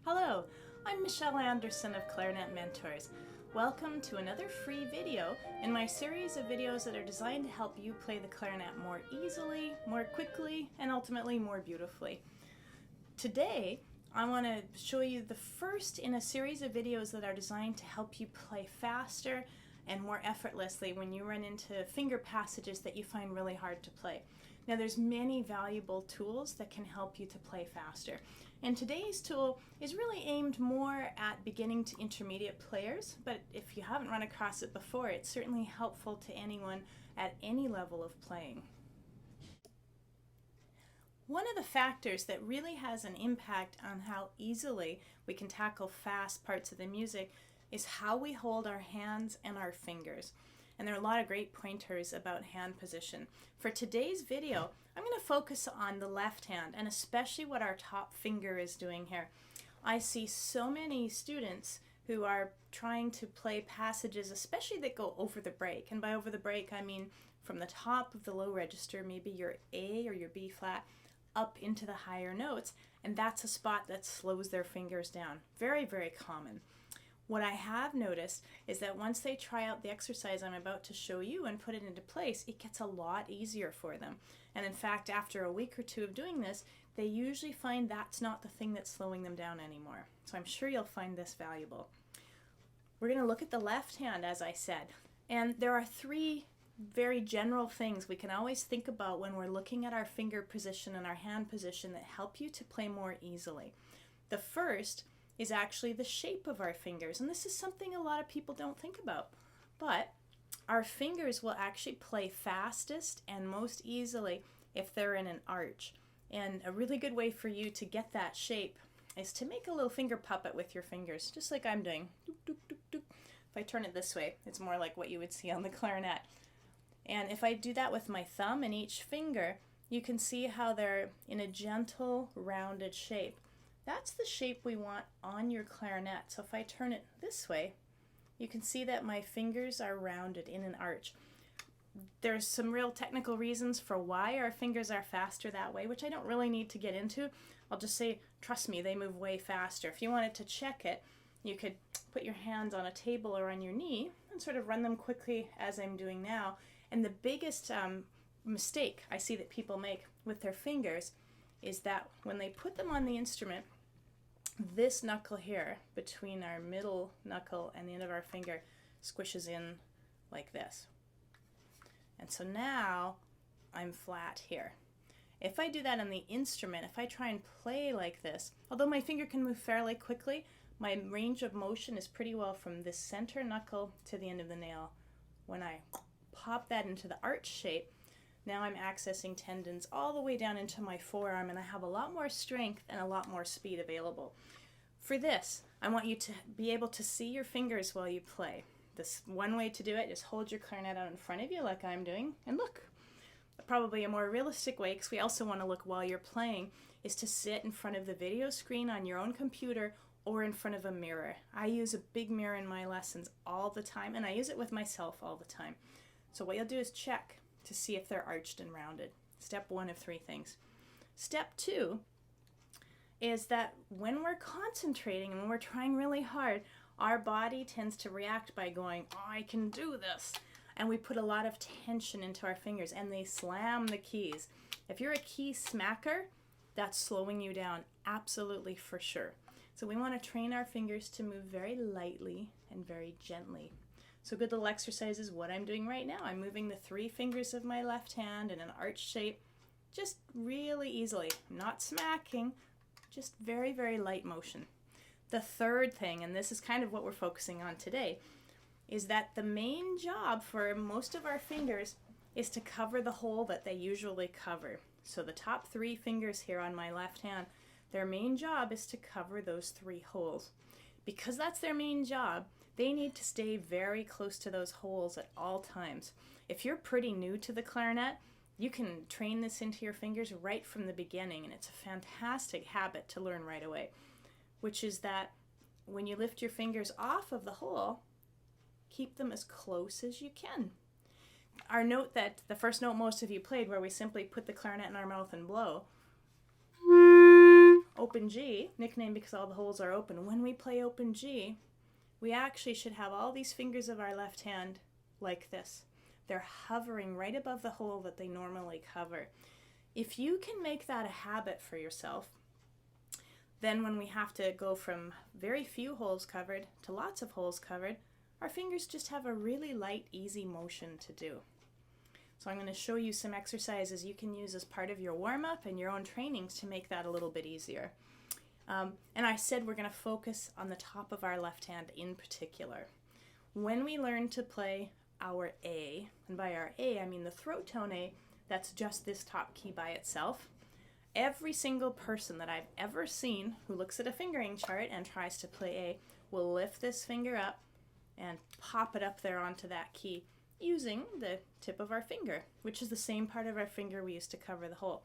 Hello, I'm Michelle Anderson of Clarinet Mentors. Welcome to another free video in my series of videos that are designed to help you play the clarinet more easily, more quickly, and ultimately more beautifully. Today, I want to show you the first in a series of videos that are designed to help you play faster and more effortlessly when you run into finger passages that you find really hard to play. Now there's many valuable tools that can help you to play faster. And today's tool is really aimed more at beginning to intermediate players, but if you haven't run across it before, it's certainly helpful to anyone at any level of playing. One of the factors that really has an impact on how easily we can tackle fast parts of the music is how we hold our hands and our fingers. And there are a lot of great pointers about hand position. For today's video, I'm going to focus on the left hand and especially what our top finger is doing here. I see so many students who are trying to play passages, especially that go over the break. And by over the break, I mean from the top of the low register, maybe your A or your B flat, up into the higher notes. And that's a spot that slows their fingers down. Very, very common. What I have noticed is that once they try out the exercise I'm about to show you and put it into place, it gets a lot easier for them. And in fact, after a week or two of doing this, they usually find that's not the thing that's slowing them down anymore. So I'm sure you'll find this valuable. We're going to look at the left hand, as I said. And there are three very general things we can always think about when we're looking at our finger position and our hand position that help you to play more easily. The first is actually the shape of our fingers, and this is something a lot of people don't think about. But our fingers will actually play fastest and most easily if they're in an arch. And a really good way for you to get that shape is to make a little finger puppet with your fingers, just like I'm doing. Doop, doop, doop, doop. If I turn it this way, it's more like what you would see on the clarinet. And if I do that with my thumb and each finger, you can see how they're in a gentle, rounded shape. That's the shape we want on your clarinet. So if I turn it this way, you can see that my fingers are rounded in an arch. There's some real technical reasons for why our fingers are faster that way, which I don't really need to get into. I'll just say, trust me, they move way faster. If you wanted to check it, you could put your hands on a table or on your knee and sort of run them quickly as I'm doing now. And the biggest mistake I see that people make with their fingers is that when they put them on the instrument, this knuckle here between our middle knuckle and the end of our finger squishes in like this. And so now I'm flat here. If I do that on the instrument, if I try and play like this, although my finger can move fairly quickly, my range of motion is pretty well from this center knuckle to the end of the nail. When I pop that into the arch shape, now I'm accessing tendons all the way down into my forearm, and I have a lot more strength and a lot more speed available. For this, I want you to be able to see your fingers while you play. This one way to do it is hold your clarinet out in front of you like I'm doing, and look. Probably a more realistic way, because we also want to look while you're playing, is to sit in front of the video screen on your own computer or in front of a mirror. I use a big mirror in my lessons all the time, and I use it with myself all the time. So what you'll do is check to see if they're arched and rounded. Step one of three things. Step two is that when we're concentrating and when we're trying really hard, our body tends to react by going, oh, I can do this. And we put a lot of tension into our fingers and they slam the keys. If you're a key smacker, that's slowing you down, absolutely for sure. So we want to train our fingers to move very lightly and very gently. So a good little exercise is what I'm doing right now. I'm moving the three fingers of my left hand in an arch shape, just really easily. I'm not smacking, just very, very light motion. The third thing, and this is kind of what we're focusing on today, is that the main job for most of our fingers is to cover the hole that they usually cover. So the top three fingers here on my left hand, their main job is to cover those three holes. Because that's their main job, they need to stay very close to those holes at all times. If you're pretty new to the clarinet, you can train this into your fingers right from the beginning, and it's a fantastic habit to learn right away, which is that when you lift your fingers off of the hole, keep them as close as you can. Our note that the first note most of you played, where we simply put the clarinet in our mouth and blow, open G, nicknamed because all the holes are open, when we play open G, we actually should have all these fingers of our left hand like this. They're hovering right above the hole that they normally cover. If you can make that a habit for yourself, then when we have to go from very few holes covered to lots of holes covered, our fingers just have a really light, easy motion to do. So I'm going to show you some exercises you can use as part of your warm-up and your own trainings to make that a little bit easier. And I said we're going to focus on the top of our left hand in particular. When we learn to play our A, and by our A I mean the throat tone A, that's just this top key by itself. Every single person that I've ever seen who looks at a fingering chart and tries to play A will lift this finger up and pop it up there onto that key using the tip of our finger, which is the same part of our finger we use to cover the hole.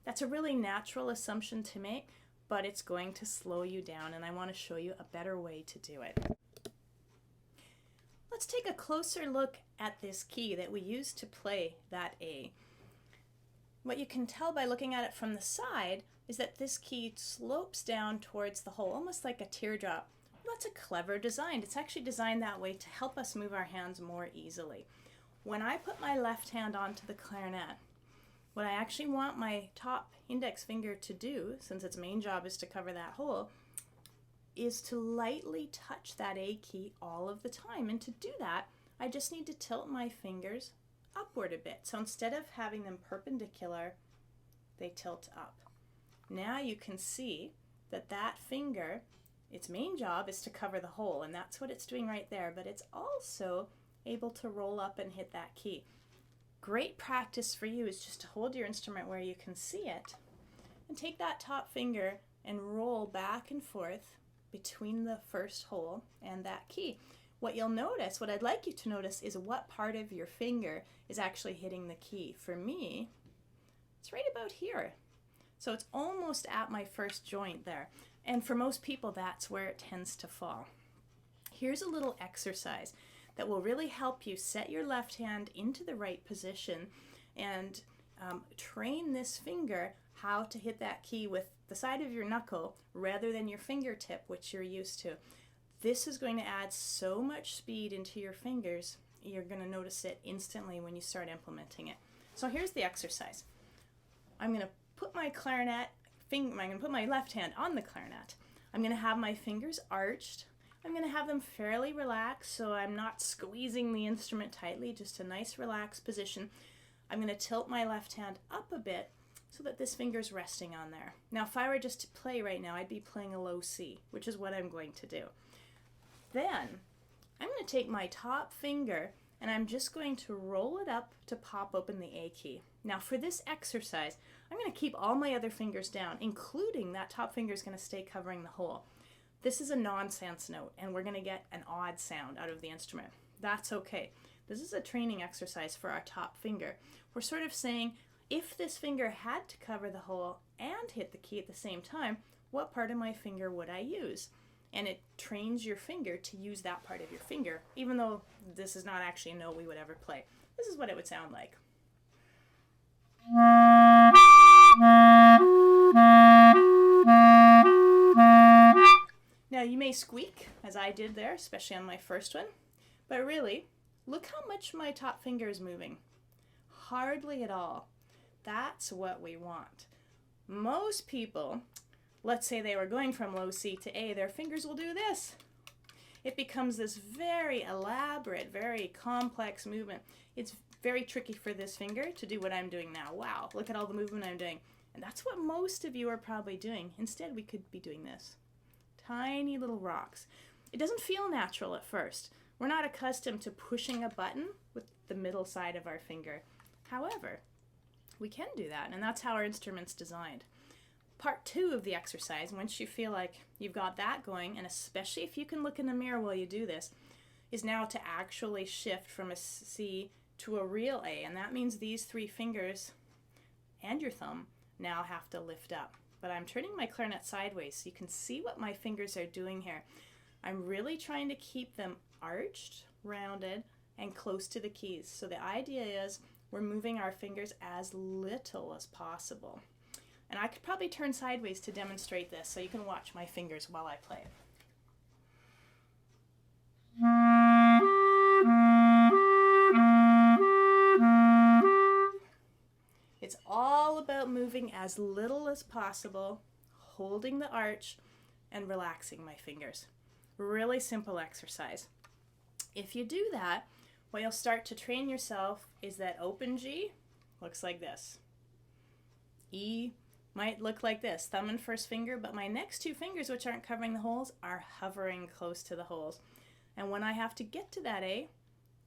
That's a really natural assumption to make, but it's going to slow you down, and I want to show you a better way to do it. Let's take a closer look at this key that we use to play that A. What you can tell by looking at it from the side is that this key slopes down towards the hole, almost like a teardrop. Well, that's a clever design. It's actually designed that way to help us move our hands more easily. When I put my left hand onto the clarinet, what I actually want my top index finger to do, since its main job is to cover that hole, is to lightly touch that A key all of the time. And to do that, I just need to tilt my fingers upward a bit. So instead of having them perpendicular, they tilt up. Now you can see that that finger, its main job is to cover the hole, and that's what it's doing right there, but it's also able to roll up and hit that key. Great practice for you is just to hold your instrument where you can see it and take that top finger and roll back and forth between the first hole and that key. What you'll notice, what I'd like you to notice, is what part of your finger is actually hitting the key. For me, it's right about here. So it's almost at my first joint there. And for most people, that's where it tends to fall. Here's a little exercise that will really help you set your left hand into the right position and train this finger how to hit that key with the side of your knuckle rather than your fingertip, which you're used to. This is going to add so much speed into your fingers, you're going to notice it instantly when you start implementing it. So here's the exercise. I'm going to put my left hand on the clarinet. I'm going to have my fingers arched. I'm going to have them fairly relaxed, so I'm not squeezing the instrument tightly, just a nice relaxed position. I'm going to tilt my left hand up a bit so that this finger's resting on there. Now, if I were just to play right now, I'd be playing a low C, which is what I'm going to do. Then, I'm going to take my top finger and I'm just going to roll it up to pop open the A key. Now, for this exercise, I'm going to keep all my other fingers down, including that top finger is going to stay covering the hole. This is a nonsense note, and we're going to get an odd sound out of the instrument. That's okay. This is a training exercise for our top finger. We're sort of saying, if this finger had to cover the hole and hit the key at the same time, what part of my finger would I use? And it trains your finger to use that part of your finger, even though this is not actually a note we would ever play. This is what it would sound like. Now you may squeak, as I did there, especially on my first one, but really, look how much my top finger is moving. Hardly at all. That's what we want. Most people, let's say they were going from low C to A, their fingers will do this. It becomes this very elaborate, very complex movement. It's very tricky for this finger to do what I'm doing now. Wow, look at all the movement I'm doing. And that's what most of you are probably doing. Instead, we could be doing this. Tiny little rocks. It doesn't feel natural at first. We're not accustomed to pushing a button with the middle side of our finger. However, we can do that, and that's how our instrument's designed. Part 2 of the exercise, once you feel like you've got that going, and especially if you can look in the mirror while you do this, is now to actually shift from a C to a real A, and that means these 3 fingers and your thumb now have to lift up. But I'm turning my clarinet sideways so you can see what my fingers are doing here. I'm really trying to keep them arched, rounded, and close to the keys. So the idea is we're moving our fingers as little as possible. And I could probably turn sideways to demonstrate this so you can watch my fingers while I play. It's all about moving as little as possible, holding the arch, and relaxing my fingers. Really simple exercise. If you do that, what you'll start to train yourself is that open G looks like this. E might look like this, thumb and first finger, but my next two fingers, which aren't covering the holes, are hovering close to the holes. And when I have to get to that A,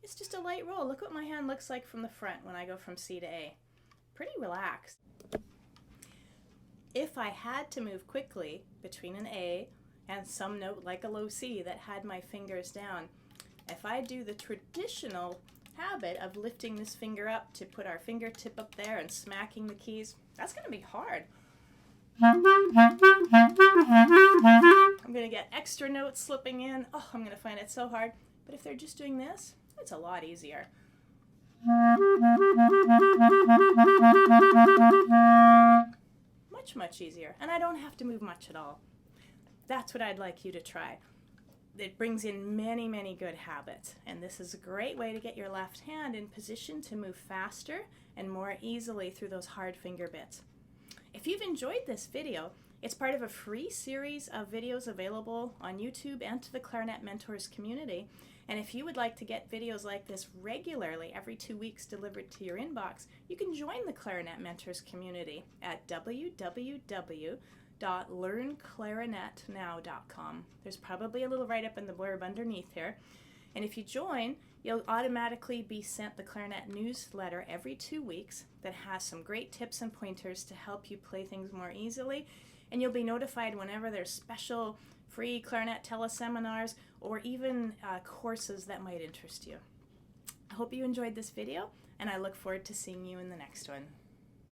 it's just a light roll. Look what my hand looks like from the front when I go from C to A. Pretty relaxed. If I had to move quickly between an A and some note like a low C that had my fingers down, if I do the traditional habit of lifting this finger up to put our fingertip up there and smacking the keys, that's going to be hard. I'm going to get extra notes slipping in. Oh, I'm going to find it so hard. But if they're just doing this, it's a lot easier. Much easier. And I don't have to move much at all. That's what I'd like you to try. It brings in many good habits, and this is a great way to get your left hand in position to move faster and more easily through those hard finger bits. If you've enjoyed this video, it's part of a free series of videos available on YouTube and to the Clarinet Mentors community. And if you would like to get videos like this regularly, every 2 weeks delivered to your inbox, you can join the Clarinet Mentors community at www.learnclarinetnow.com. There's probably a little write-up in the blurb underneath here. And if you join, you'll automatically be sent the Clarinet newsletter every 2 weeks that has some great tips and pointers to help you play things more easily. And you'll be notified whenever there's special free clarinet teleseminars or even courses that might interest you. I hope you enjoyed this video, and I look forward to seeing you in the next one.